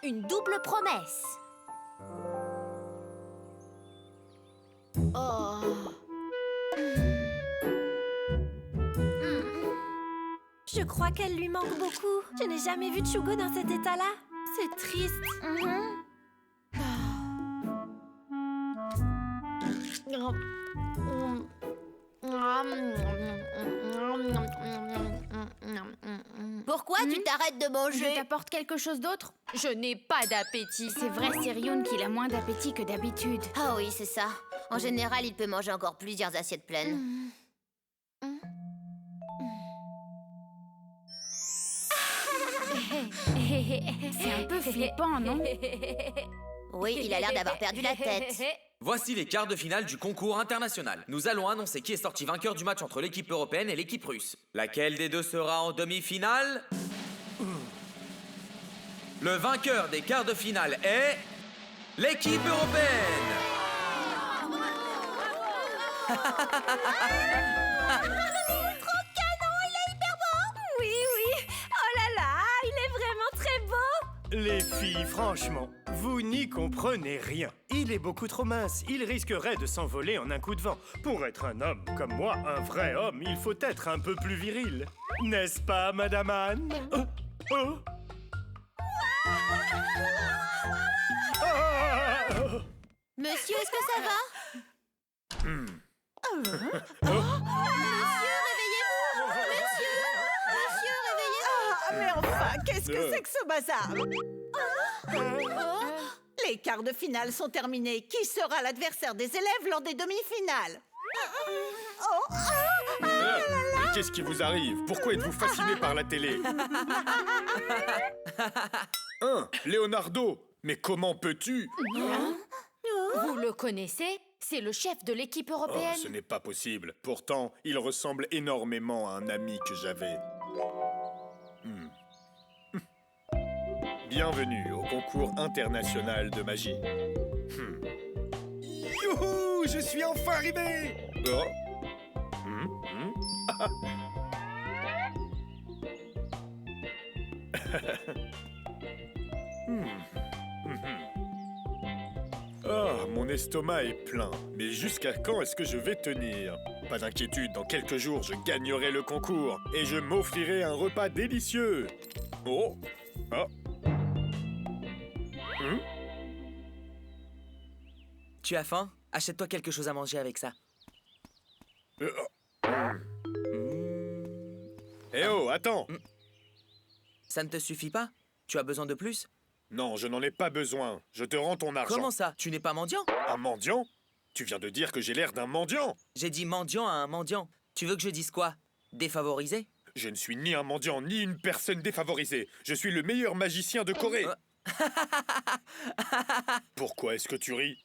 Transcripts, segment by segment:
une double promesse. Oh. Je crois qu'elle lui manque beaucoup. Je n'ai jamais vu Chugo dans cet état-là. C'est triste. Pourquoi tu t'arrêtes de manger? Je t'apporte quelque chose d'autre? Je n'ai pas d'appétit. C'est vrai, c'est Ryun qu'il a moins d'appétit que d'habitude. Ah oui, c'est ça. En général, il peut manger encore plusieurs assiettes pleines. C'est un peu flippant, non? Oui, il a l'air d'avoir perdu la tête. Voici les quarts de finale du concours international. Nous allons annoncer qui est sorti vainqueur du match entre l'équipe européenne et l'équipe russe. Laquelle des deux sera en demi-finale? Le vainqueur des quarts de finale est... l'équipe européenne! Oui, oui. Oh là là, il est vraiment très beau. Les filles, franchement, vous n'y comprenez rien. Il est beaucoup trop mince. Il risquerait de s'envoler en un coup de vent. Pour être un homme comme moi, un vrai homme, il faut être un peu plus viril. N'est-ce pas, Madame Anne? Oh. Monsieur, est-ce que ça va? Monsieur, réveillez-vous! Monsieur, réveillez-vous! Mais enfin, qu'est-ce que c'est que ce bazar? Les quarts de finale sont terminés. Qui sera l'adversaire des élèves lors des demi-finales? Mais qu'est-ce qui vous arrive? Pourquoi êtes-vous fasciné par la télé? Leonardo, mais comment peux-tu? Vous le connaissez? C'est le chef de l'équipe européenne. Ce n'est pas possible. Pourtant, il ressemble énormément à un ami que j'avais. Bienvenue au concours international de magie. Youhou! Je suis enfin arrivé! Mon estomac est plein. Mais jusqu'à quand est-ce que je vais tenir? Pas d'inquiétude, dans quelques jours, je gagnerai le concours et je m'offrirai un repas délicieux. Tu as faim? Achète-toi quelque chose à manger avec ça. Eh oh, attends! Ça ne te suffit pas? Tu as besoin de plus? Non, je n'en ai pas besoin. Je te rends ton argent. Comment ça? Tu n'es pas mendiant? Un mendiant? Tu viens de dire que j'ai l'air d'un mendiant. J'ai dit mendiant à un mendiant. Tu veux que je dise quoi? Défavorisé? Je ne suis ni un mendiant, ni une personne défavorisée. Je suis le meilleur magicien de Corée. Pourquoi est-ce que tu ris?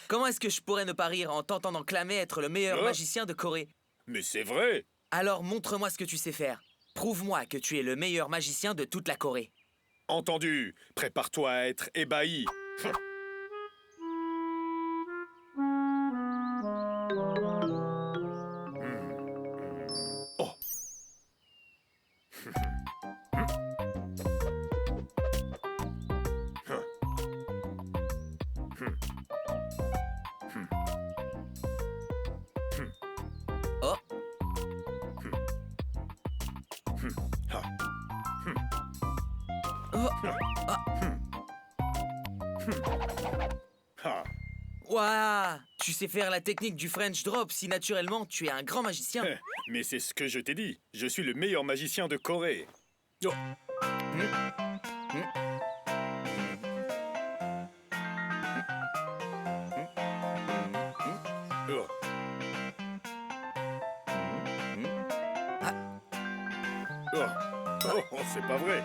Comment est-ce que je pourrais ne pas rire en t'entendant clamer être le meilleur magicien de Corée? Mais c'est vrai. Alors montre-moi ce que tu sais faire. Prouve-moi que tu es le meilleur magicien de toute la Corée. Entendu. Prépare-toi à être ébahi. Waouh! Tu sais faire la technique du French Drop si naturellement tu es un grand magicien. Mais c'est ce que je t'ai dit. Je suis le meilleur magicien de Corée. C'est pas vrai.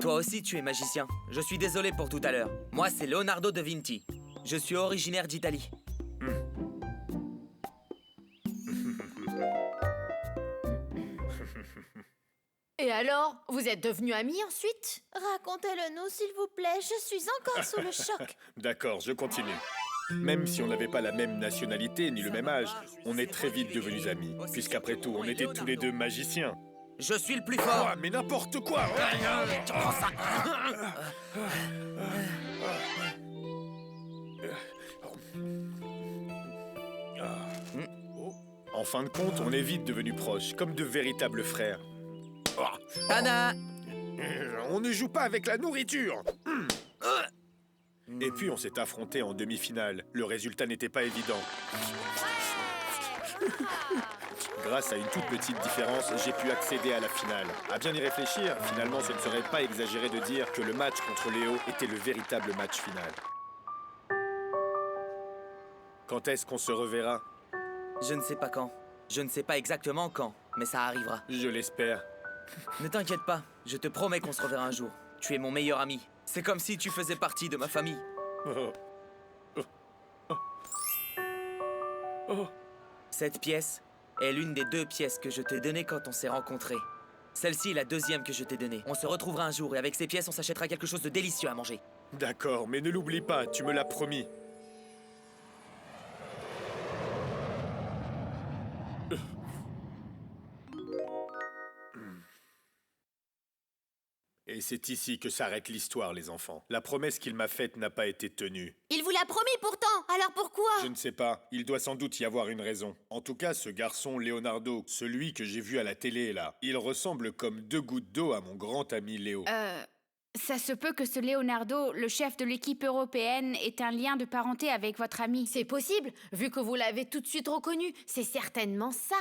Toi aussi, tu es magicien. Je suis désolé pour tout à l'heure. Moi, c'est Leonardo da Vinci. Je suis originaire d'Italie. Et alors, vous êtes devenus amis ensuite? Racontez-le nous, s'il vous plaît. Je suis encore sous le choc. D'accord, je continue. Même si on n'avait pas la même nationalité ni le même âge, on est très vite devenus amis. Puisqu'après tout, on était tous les deux magiciens. Je suis le plus fort. Quoi? Mais n'importe quoi! En fin de compte, on est vite devenus proches, comme de véritables frères. Anna! On ne joue pas avec la nourriture! Et puis on s'est affrontés en demi-finale. Le résultat n'était pas évident. Grâce à une toute petite différence, j'ai pu accéder à la finale. À bien y réfléchir, finalement, ce ne serait pas exagéré de dire que le match contre Léo était le véritable match final. Quand est-ce qu'on se reverra? Je ne sais pas quand. Je ne sais pas exactement quand, mais ça arrivera. Je l'espère. Ne t'inquiète pas, je te promets qu'on se reverra un jour. Tu es mon meilleur ami. C'est comme si tu faisais partie de ma famille. Cette pièce est l'une des 2 pièces que je t'ai données quand on s'est rencontrés. Celle-ci est la 2e que je t'ai donnée. On se retrouvera un jour et avec ces pièces, on s'achètera quelque chose de délicieux à manger. D'accord, mais ne l'oublie pas, tu me l'as promis. Et c'est ici que s'arrête l'histoire, les enfants. La promesse qu'il m'a faite n'a pas été tenue. Il vous l'a promis pourtant, alors pourquoi? Je ne sais pas, il doit sans doute y avoir une raison. En tout cas, ce garçon Leonardo, celui que j'ai vu à la télé là, il ressemble comme 2 gouttes d'eau à mon grand ami Léo. Ça se peut que ce Leonardo, le chef de l'équipe européenne, ait un lien de parenté avec votre ami. C'est possible, vu que vous l'avez tout de suite reconnu. C'est certainement ça.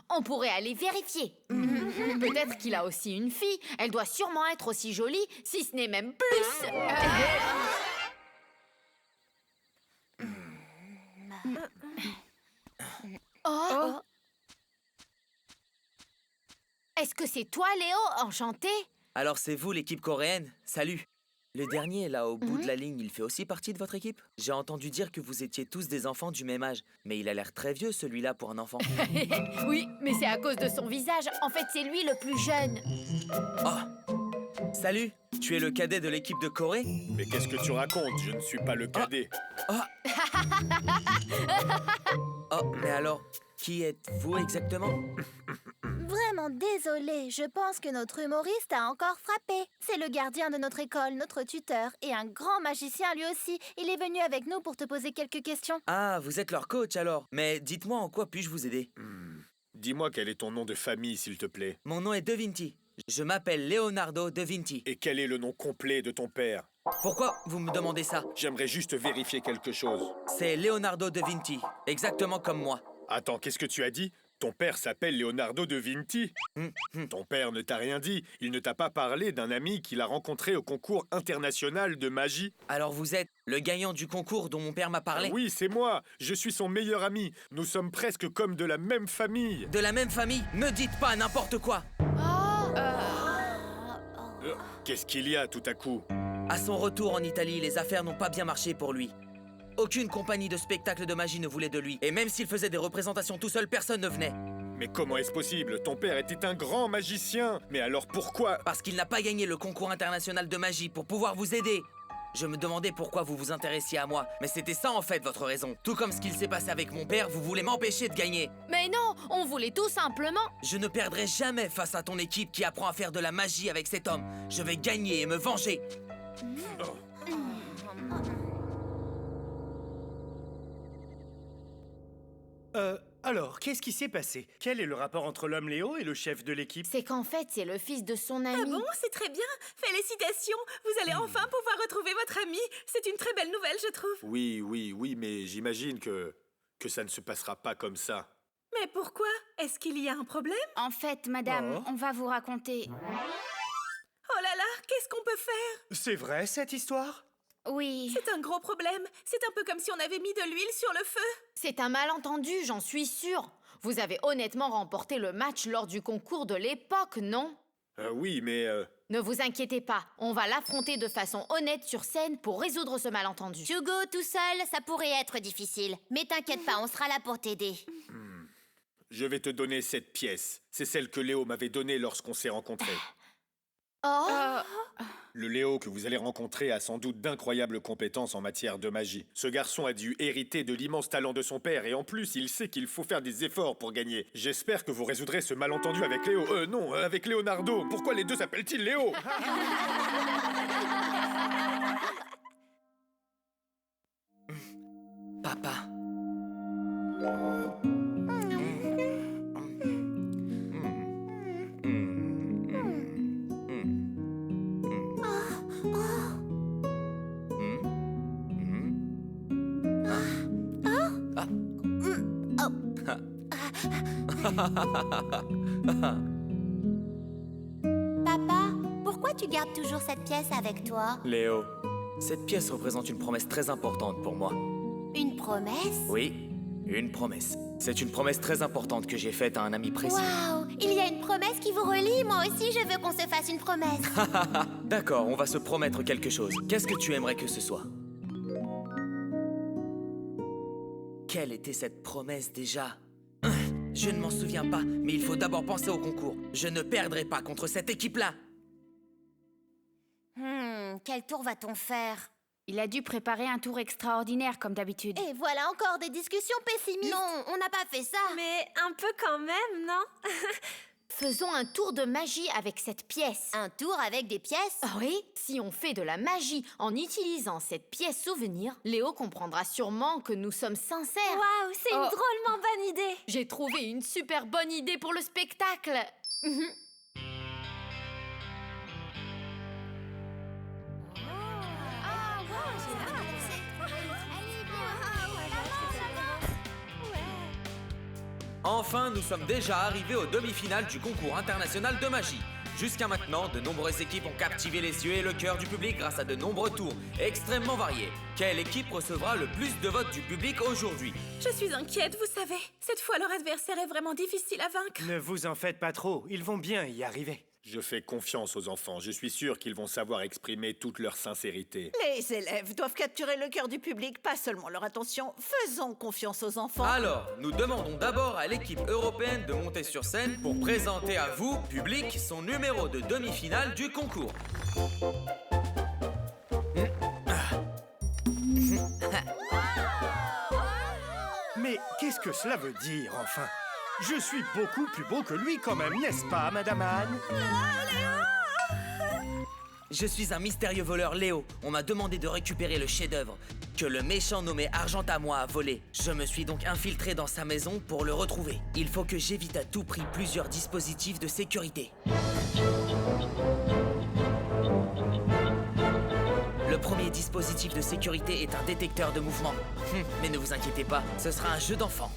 On pourrait aller vérifier. Peut-être qu'il a aussi une fille. Elle doit sûrement être aussi jolie, si ce n'est même plus. Oh. Est-ce que c'est toi, Léo? Enchanté. Alors c'est vous l'équipe coréenne? Salut! Le dernier, là, au bout de la ligne, il fait aussi partie de votre équipe? J'ai entendu dire que vous étiez tous des enfants du même âge. Mais il a l'air très vieux, celui-là, pour un enfant. Oui, mais c'est à cause de son visage. En fait, c'est lui le plus jeune. Oh! Salut! Tu es le cadet de l'équipe de Corée? Mais qu'est-ce que tu racontes? Je ne suis pas le cadet. Oh, mais alors, qui êtes-vous exactement? Vraiment désolée, je pense que notre humoriste a encore frappé. C'est le gardien de notre école, notre tuteur, et un grand magicien lui aussi. Il est venu avec nous pour te poser quelques questions. Ah, vous êtes leur coach alors. Mais dites-moi en quoi puis-je vous aider? Dis-moi quel est ton nom de famille, s'il te plaît. Mon nom est De Vinci. Je m'appelle Leonardo De Vinci. Et quel est le nom complet de ton père? Pourquoi vous me demandez ça? J'aimerais juste vérifier quelque chose. C'est Leonardo De Vinci, exactement comme moi. Attends, qu'est-ce que tu as dit? Ton père s'appelle Leonardo De Vinci? Ton père ne t'a rien dit. Il ne t'a pas parlé d'un ami qu'il a rencontré au concours international de magie? Alors vous êtes le gagnant du concours dont mon père m'a parlé? Oui, c'est moi. Je suis son meilleur ami. Nous sommes presque comme de la même famille. De la même famille? Ne dites pas n'importe quoi! Qu'est-ce qu'il y a tout à coup? À son retour en Italie, les affaires n'ont pas bien marché pour lui. Aucune compagnie de spectacle de magie ne voulait de lui. Et même s'il faisait des représentations tout seul, personne ne venait. Mais comment est-ce possible? Ton père était un grand magicien. Mais alors pourquoi? Parce qu'il n'a pas gagné le concours international de magie pour pouvoir vous aider. Je me demandais pourquoi vous vous intéressiez à moi. Mais c'était ça en fait votre raison. Tout comme ce qu'il s'est passé avec mon père, vous voulez m'empêcher de gagner. Mais non, on voulait tout simplement... Je ne perdrai jamais face à ton équipe qui apprend à faire de la magie avec cet homme. Je vais gagner et me venger. Alors, qu'est-ce qui s'est passé? Quel est le rapport entre l'homme Léo et le chef de l'équipe? C'est qu'en fait, c'est le fils de son ami. Ah bon, c'est très bien. Félicitations. Vous allez enfin pouvoir retrouver votre ami. C'est une très belle nouvelle, je trouve. Oui, mais j'imagine que ça ne se passera pas comme ça. Mais pourquoi? Est-ce qu'il y a un problème? En fait, madame, on va vous raconter. Oh là là, qu'est-ce qu'on peut faire? C'est vrai, cette histoire? Oui. C'est un gros problème. C'est un peu comme si on avait mis de l'huile sur le feu. C'est un malentendu, j'en suis sûre. Vous avez honnêtement remporté le match lors du concours de l'époque, non? Oui, mais... Ne vous inquiétez pas, on va l'affronter de façon honnête sur scène pour résoudre ce malentendu. Hugo, tout seul, ça pourrait être difficile. Mais t'inquiète pas, on sera là pour t'aider. Je vais te donner cette pièce. C'est celle que Léo m'avait donnée lorsqu'on s'est rencontrés. Oh, Le Léo que vous allez rencontrer a sans doute d'incroyables compétences en matière de magie. Ce garçon a dû hériter de l'immense talent de son père et en plus, il sait qu'il faut faire des efforts pour gagner. J'espère que vous résoudrez ce malentendu avec Léo. Non, avec Leonardo. Pourquoi les deux s'appellent-ils Léo? Papa. Papa, pourquoi tu gardes toujours cette pièce avec toi? Léo, cette pièce représente une promesse très importante pour moi. Une promesse? Oui, une promesse. C'est une promesse très importante que j'ai faite à un ami précis. Waouh! Il y a une promesse qui vous relie. Moi aussi, je veux qu'on se fasse une promesse. D'accord, on va se promettre quelque chose. Qu'est-ce que tu aimerais que ce soit? Quelle était cette promesse déjà? Je ne m'en souviens pas, mais il faut d'abord penser au concours. Je ne perdrai pas contre cette équipe-là. Quel tour va-t-on faire? Il a dû préparer un tour extraordinaire, comme d'habitude. Et voilà encore des discussions pessimistes. Non, on n'a pas fait ça. Mais un peu quand même, non? faisons un tour de magie avec cette pièce. Un tour avec des pièces? Ah oui, si on fait de la magie en utilisant cette pièce souvenir, Léo comprendra sûrement que nous sommes sincères. Waouh, c'est une drôlement bonne idée. J'ai trouvé une super bonne idée pour le spectacle. Enfin, nous sommes déjà arrivés aux demi-finales du concours international de magie. Jusqu'à maintenant, de nombreuses équipes ont captivé les yeux et le cœur du public grâce à de nombreux tours extrêmement variés. Quelle équipe recevra le plus de votes du public aujourd'hui? Je suis inquiète, vous savez. Cette fois, leur adversaire est vraiment difficile à vaincre. Ne vous en faites pas trop, ils vont bien y arriver. Je fais confiance aux enfants. Je suis sûr qu'ils vont savoir exprimer toute leur sincérité. Les élèves doivent capturer le cœur du public, pas seulement leur attention. Faisons confiance aux enfants. Alors, nous demandons d'abord à l'équipe européenne de monter sur scène pour présenter à vous, public, son numéro de demi-finale du concours. Mais qu'est-ce que cela veut dire, enfin? Je suis beaucoup plus beau que lui quand même, n'est-ce pas, Madame Anne? Je suis un mystérieux voleur, Léo. On m'a demandé de récupérer le chef-d'œuvre que le méchant nommé Argentamois a volé. Je me suis donc infiltré dans sa maison pour le retrouver. Il faut que j'évite à tout prix plusieurs dispositifs de sécurité. Le premier dispositif de sécurité est un détecteur de mouvement. Mais ne vous inquiétez pas, ce sera un jeu d'enfant.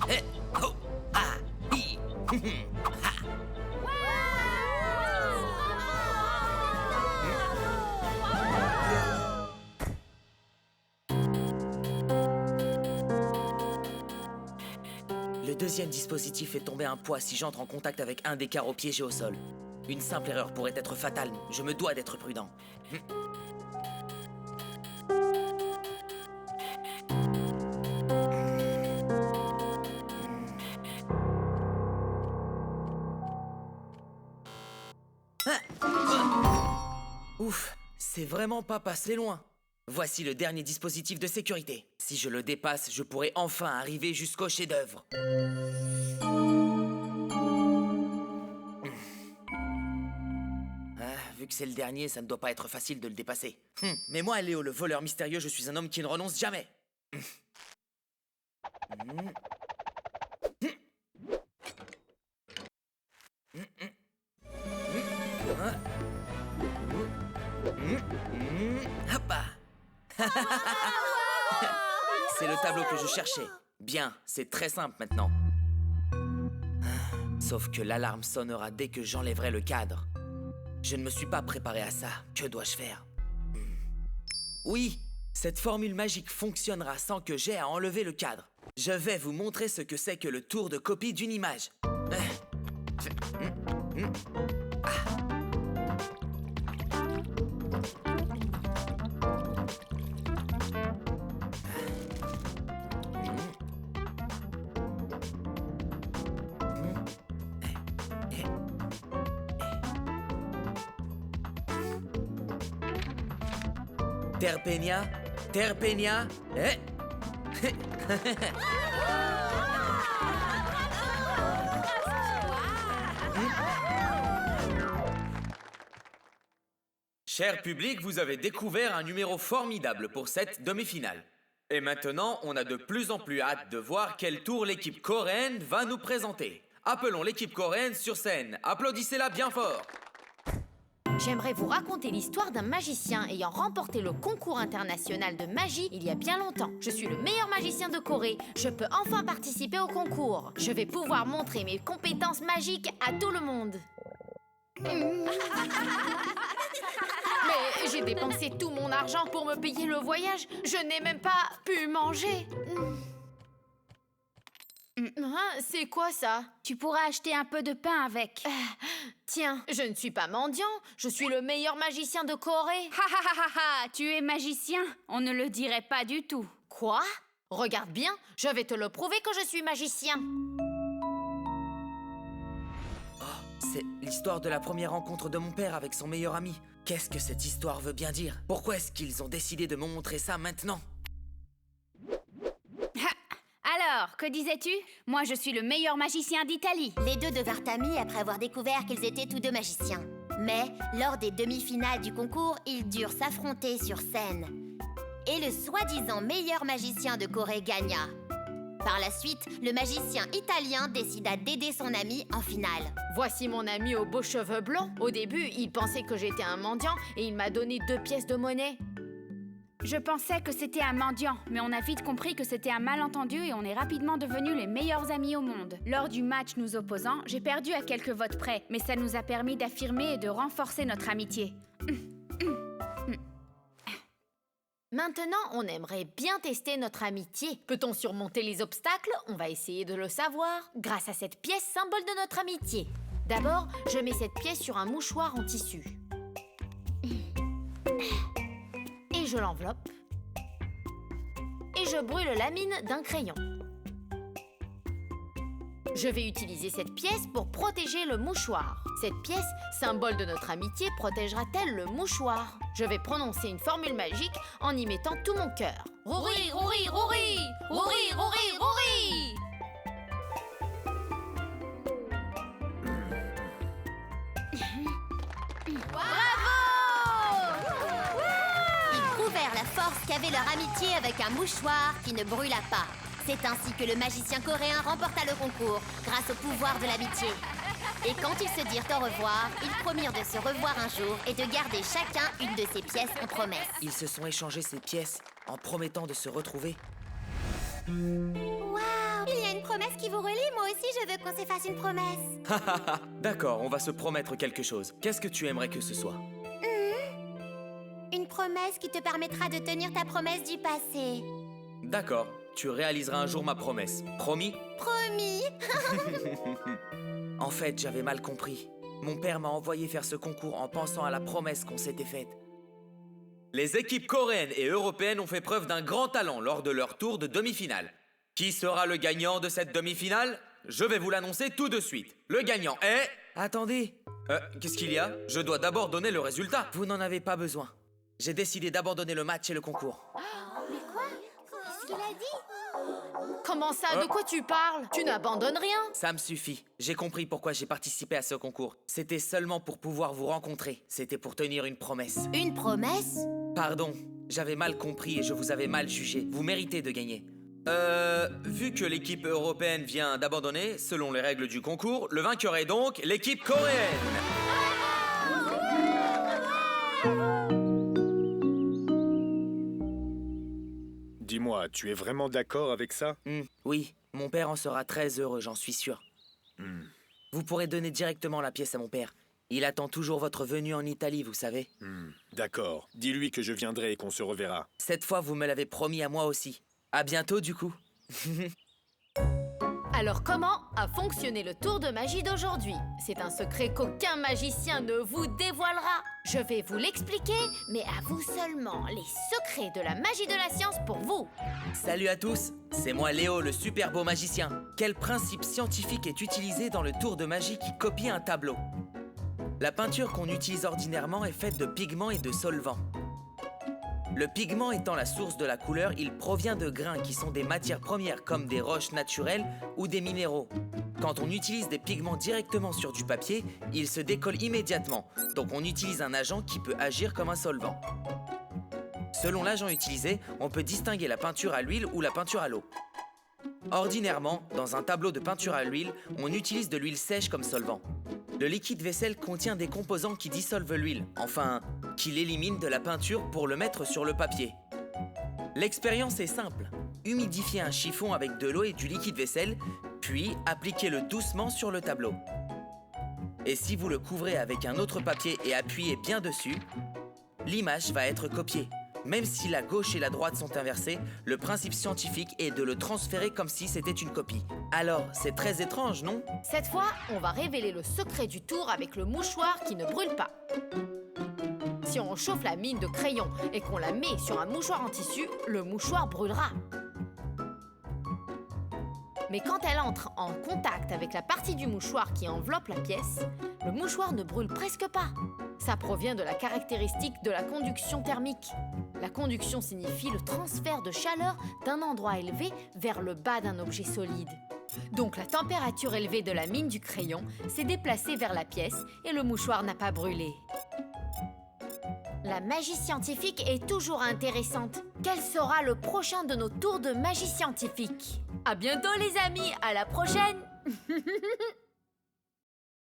Le deuxième dispositif est tombé un poids si j'entre en contact avec un des carreaux piégés au sol. Une simple erreur pourrait être fatale. Je me dois d'être prudent. Ouf, c'est vraiment pas passé loin. Voici le dernier dispositif de sécurité. Si je le dépasse, je pourrai enfin arriver jusqu'au chef-d'œuvre. Vu que c'est le dernier, ça ne doit pas être facile de le dépasser. Mais moi, Léo, le voleur mystérieux, je suis un homme qui ne renonce jamais. C'est le tableau que je cherchais. Bien, c'est très simple maintenant. Sauf que l'alarme sonnera dès que j'enlèverai le cadre. Je ne me suis pas préparé à ça. Que dois-je faire? Oui, cette formule magique fonctionnera sans que j'aie à enlever le cadre. Je vais vous montrer ce que c'est que le tour de copie d'une image. Terpenia, Terpenia, eh. Cher public, vous avez découvert un numéro formidable pour cette demi-finale. Et maintenant, on a de plus en plus hâte de voir quel tour l'équipe coréenne va nous présenter. Appelons l'équipe coréenne sur scène. Applaudissez-la bien fort. J'aimerais vous raconter l'histoire d'un magicien ayant remporté le concours international de magie il y a bien longtemps. Je suis le meilleur magicien de Corée. Je peux enfin participer au concours. Je vais pouvoir montrer mes compétences magiques à tout le monde. Mais j'ai dépensé tout mon argent pour me payer le voyage. Je n'ai même pas pu manger. Hein, c'est quoi ça? Tu pourras acheter un peu de pain avec. Tiens, je ne suis pas mendiant. Je suis le meilleur magicien de Corée. Ha ha ha ha ha! Tu es magicien? On ne le dirait pas du tout. Quoi? Regarde bien, je vais te le prouver que je suis magicien. C'est l'histoire de la première rencontre de mon père avec son meilleur ami. Qu'est-ce que cette histoire veut bien dire? Pourquoi est-ce qu'ils ont décidé de me montrer ça maintenant? Alors, que disais-tu? Moi, je suis le meilleur magicien d'Italie. Les deux devinrent amis après avoir découvert qu'ils étaient tous deux magiciens. Mais, lors des demi-finales du concours, ils durent s'affronter sur scène. Et le soi-disant meilleur magicien de Corée gagna. Par la suite, le magicien italien décida d'aider son ami en finale. Voici mon ami aux beaux cheveux blancs. Au début, il pensait que j'étais un mendiant et il m'a donné 2 pièces de monnaie. Je pensais que c'était un mendiant, mais on a vite compris que c'était un malentendu et on est rapidement devenus les meilleurs amis au monde. Lors du match nous opposant, j'ai perdu à quelques votes près, mais ça nous a permis d'affirmer et de renforcer notre amitié. Maintenant, on aimerait bien tester notre amitié. Peut-on surmonter les obstacles? On va essayer de le savoir grâce à cette pièce symbole de notre amitié. D'abord, je mets cette pièce sur un mouchoir en tissu. Et je l'enveloppe. Et je brûle la mine d'un crayon. Je vais utiliser cette pièce pour protéger le mouchoir. Cette pièce, symbole de notre amitié, protégera-t-elle le mouchoir? Je vais prononcer une formule magique en y mettant tout mon cœur. Rouri, rouri, rouri! Rouri, rouri, rouri! Ils prouvèrent la force qu'avait leur amitié avec un mouchoir qui ne brûla pas. C'est ainsi que le magicien coréen remporta le concours, grâce au pouvoir de l'amitié. Et quand ils se dirent au revoir, ils promirent de se revoir un jour et de garder chacun une de ces pièces en promesse. Ils se sont échangés ces pièces en promettant de se retrouver. Waouh! Il y a une promesse qui vous relie, moi aussi je veux qu'on se fasse une promesse. D'accord, on va se promettre quelque chose. Qu'est-ce que tu aimerais que ce soit? Une promesse qui te permettra de tenir ta promesse du passé. D'accord, tu réaliseras un jour ma promesse. Promis? Promis! En fait, j'avais mal compris. Mon père m'a envoyé faire ce concours en pensant à la promesse qu'on s'était faite. Les équipes coréennes et européennes ont fait preuve d'un grand talent lors de leur tour de demi-finale. Qui sera le gagnant de cette demi-finale? Je vais vous l'annoncer tout de suite. Le gagnant est... Attendez. Qu'est-ce qu'il y a? Je dois d'abord donner le résultat. Vous n'en avez pas besoin. J'ai décidé d'abandonner le match et le concours. Mais quoi? Qu'est-ce qu'il a dit? Comment ça? De quoi tu parles? Tu n'abandonnes rien? Ça me suffit. J'ai compris pourquoi j'ai participé à ce concours. C'était seulement pour pouvoir vous rencontrer. C'était pour tenir une promesse. Une promesse? Pardon, j'avais mal compris et je vous avais mal jugé. Vous méritez de gagner. Vu que l'équipe européenne vient d'abandonner, selon les règles du concours, le vainqueur est donc l'équipe coréenne. Dis-moi, tu es vraiment d'accord avec ça? Oui, mon père en sera très heureux, j'en suis sûr. Vous pourrez donner directement la pièce à mon père. Il attend toujours votre venue en Italie, vous savez. D'accord. Dis-lui que je viendrai et qu'on se reverra. Cette fois, vous me l'avez promis à moi aussi. À bientôt, du coup. Alors comment a fonctionné le tour de magie d'aujourd'hui? C'est un secret qu'aucun magicien ne vous dévoilera. Je vais vous l'expliquer, mais à vous seulement. Les secrets de la magie de la science pour vous. Salut à tous, c'est moi Léo, le super beau magicien. Quel principe scientifique est utilisé dans le tour de magie qui copie un tableau? La peinture qu'on utilise ordinairement est faite de pigments et de solvants. Le pigment étant la source de la couleur, il provient de grains qui sont des matières premières comme des roches naturelles ou des minéraux. Quand on utilise des pigments directement sur du papier, ils se décollent immédiatement, donc on utilise un agent qui peut agir comme un solvant. Selon l'agent utilisé, on peut distinguer la peinture à l'huile ou la peinture à l'eau. Ordinairement, dans un tableau de peinture à l'huile, on utilise de l'huile sèche comme solvant. Le liquide vaisselle contient des composants qui dissolvent l'huile, enfin, qui l'éliminent de la peinture pour le mettre sur le papier. L'expérience est simple. Humidifiez un chiffon avec de l'eau et du liquide vaisselle, puis appliquez-le doucement sur le tableau. Et si vous le couvrez avec un autre papier et appuyez bien dessus, l'image va être copiée. Même si la gauche et la droite sont inversées, le principe scientifique est de le transférer comme si c'était une copie. Alors, c'est très étrange, non? Cette fois, on va révéler le secret du tour avec le mouchoir qui ne brûle pas. Si on chauffe la mine de crayon et qu'on la met sur un mouchoir en tissu, le mouchoir brûlera. Mais quand elle entre en contact avec la partie du mouchoir qui enveloppe la pièce, le mouchoir ne brûle presque pas. Ça provient de la caractéristique de la conduction thermique. La conduction signifie le transfert de chaleur d'un endroit élevé vers le bas d'un objet solide. Donc la température élevée de la mine du crayon s'est déplacée vers la pièce et le mouchoir n'a pas brûlé. La magie scientifique est toujours intéressante. Quel sera le prochain de nos tours de magie scientifique? À bientôt les amis, à la prochaine.